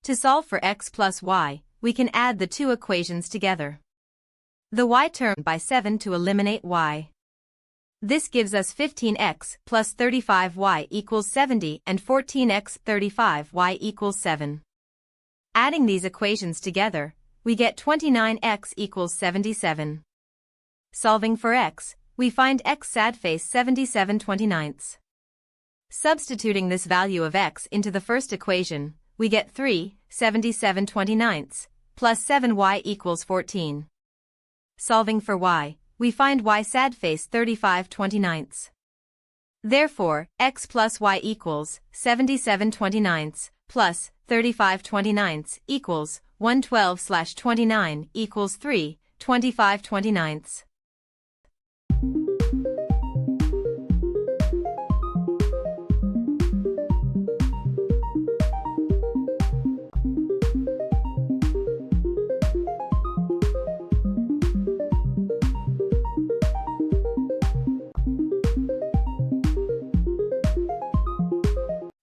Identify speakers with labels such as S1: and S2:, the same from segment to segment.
S1: To solve for x plus y, we can add the two equations together. The y term by 7 to eliminate y. This gives us 15x plus 35y equals 70 and 14x 35y equals 7. Adding these equations together, we get 29x equals 77. Solving for x, we find x sad face 77/29. Substituting this value of x into the first equation, we get 3, 77/29, plus 7y equals 14. Solving for y, we find y sad face 35/29. Therefore, x plus y equals 77/29 plus 35/29 equals 112/29 equals 3, 25/29.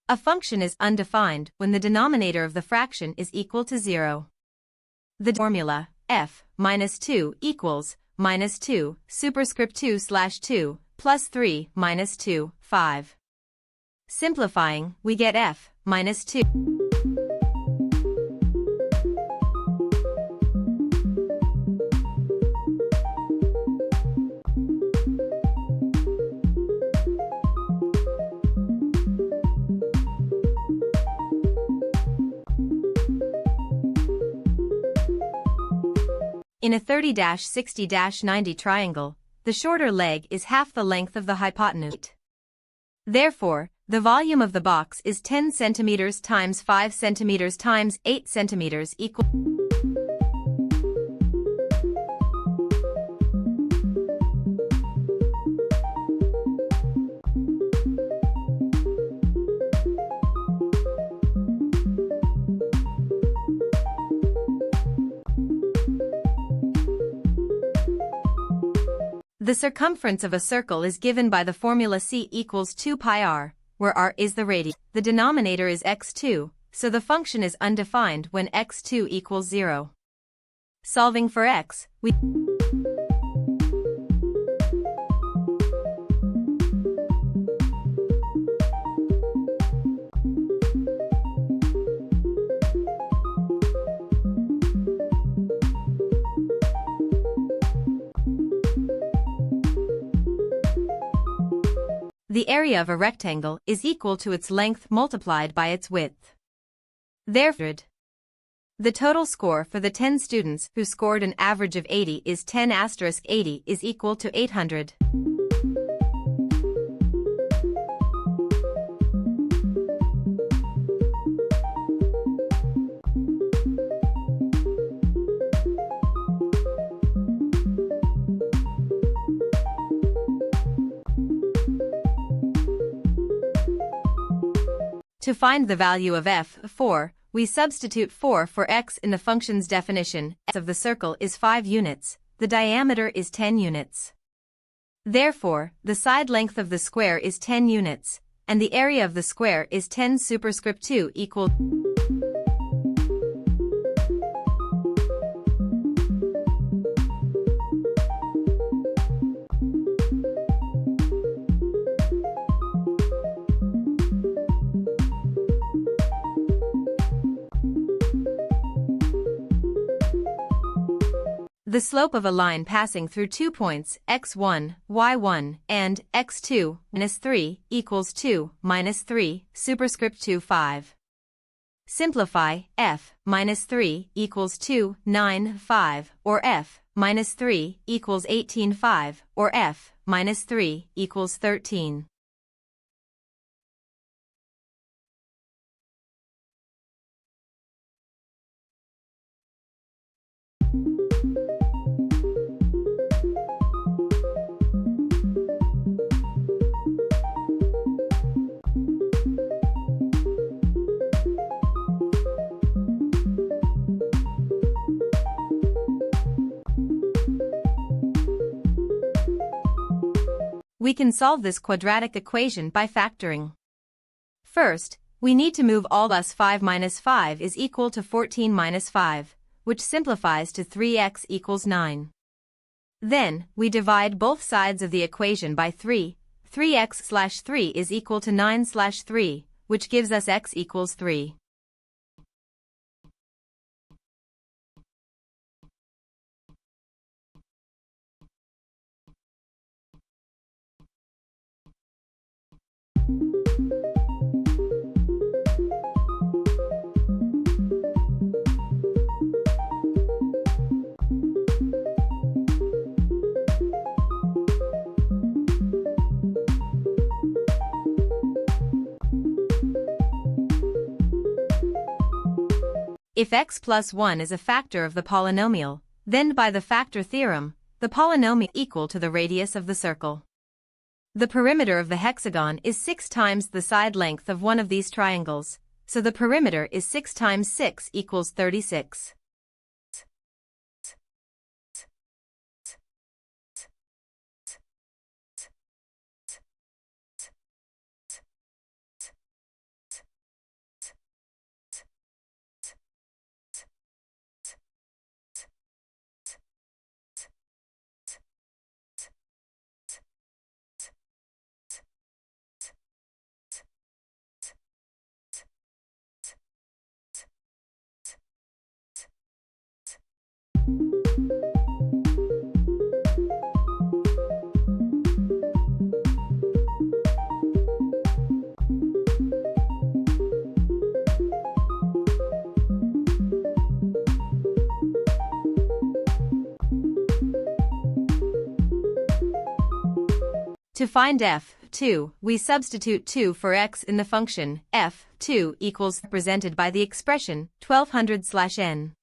S1: A function is undefined when the denominator of the fraction is equal to 0. The formula, f minus 2 equals minus 2 superscript 2/2 plus 3 minus 2, 5. Simplifying, we get f minus 2. In a 30-60-90 triangle, the shorter leg is half the length of the hypotenuse. Therefore, the volume of the box is 10 cm times 5 cm times 8 cm equal. The circumference of a circle is given by the formula c equals 2 pi r, where r is the radius. The denominator is x2, so the function is undefined when x2 equals 0. Solving for x, we the area of a rectangle is equal to its length multiplied by its width. Therefore, the total score for the 10 students who scored an average of 80 is 10*80 is equal to 800. To find the value of f(4), we substitute 4 for x in the function's definition. X of the circle is 5 units, the diameter is 10 units. Therefore, the side length of the square is 10 units, and the area of the square is 10 superscript 2 equal. The slope of a line passing through 2 points x1, y1, and x2, minus 3, equals 2, minus 3, superscript 2, 5. Simplify, f, minus 3, equals 2, 9, 5, or f, minus 3, equals 18, 5, or f, minus 3, equals 13. We can solve this quadratic equation by factoring. First, We need to move all thus 5 minus 5 is equal to 14 minus 5, which simplifies to 3x equals 9. Then, we divide both sides of the equation by 3. 3x/3 is equal to 9/3, which gives us x equals 3. If x plus 1 is a factor of the polynomial, then by the factor theorem, the polynomial is equal to the radius of the circle. The perimeter of the hexagon is 6 times the side length of one of these triangles, so the perimeter is 6 times 6 equals 36. To find f(2), we substitute 2 for x in the function f(2) equals represented by the expression 1200/n.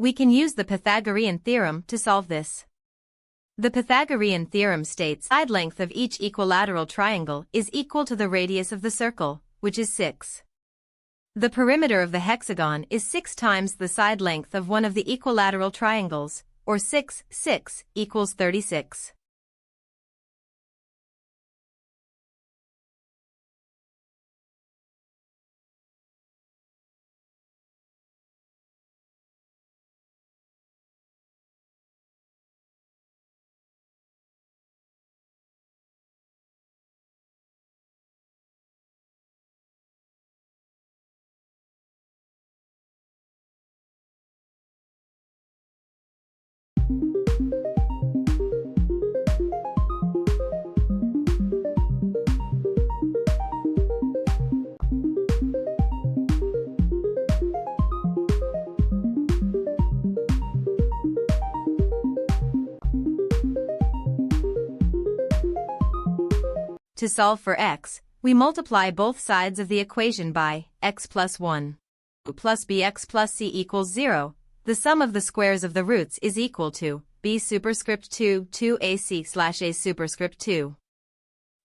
S1: We can use the Pythagorean theorem to solve this. The Pythagorean theorem states the side length of each equilateral triangle is equal to the radius of the circle, which is 6. The perimeter of the hexagon is 6 times the side length of one of the equilateral triangles, or 6, 6 equals 36. To solve for x, we multiply both sides of the equation by x plus 1 plus bx plus c equals 0. The sum of the squares of the roots is equal to b superscript 2 2ac/a superscript 2.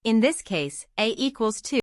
S1: In this case, a equals 2.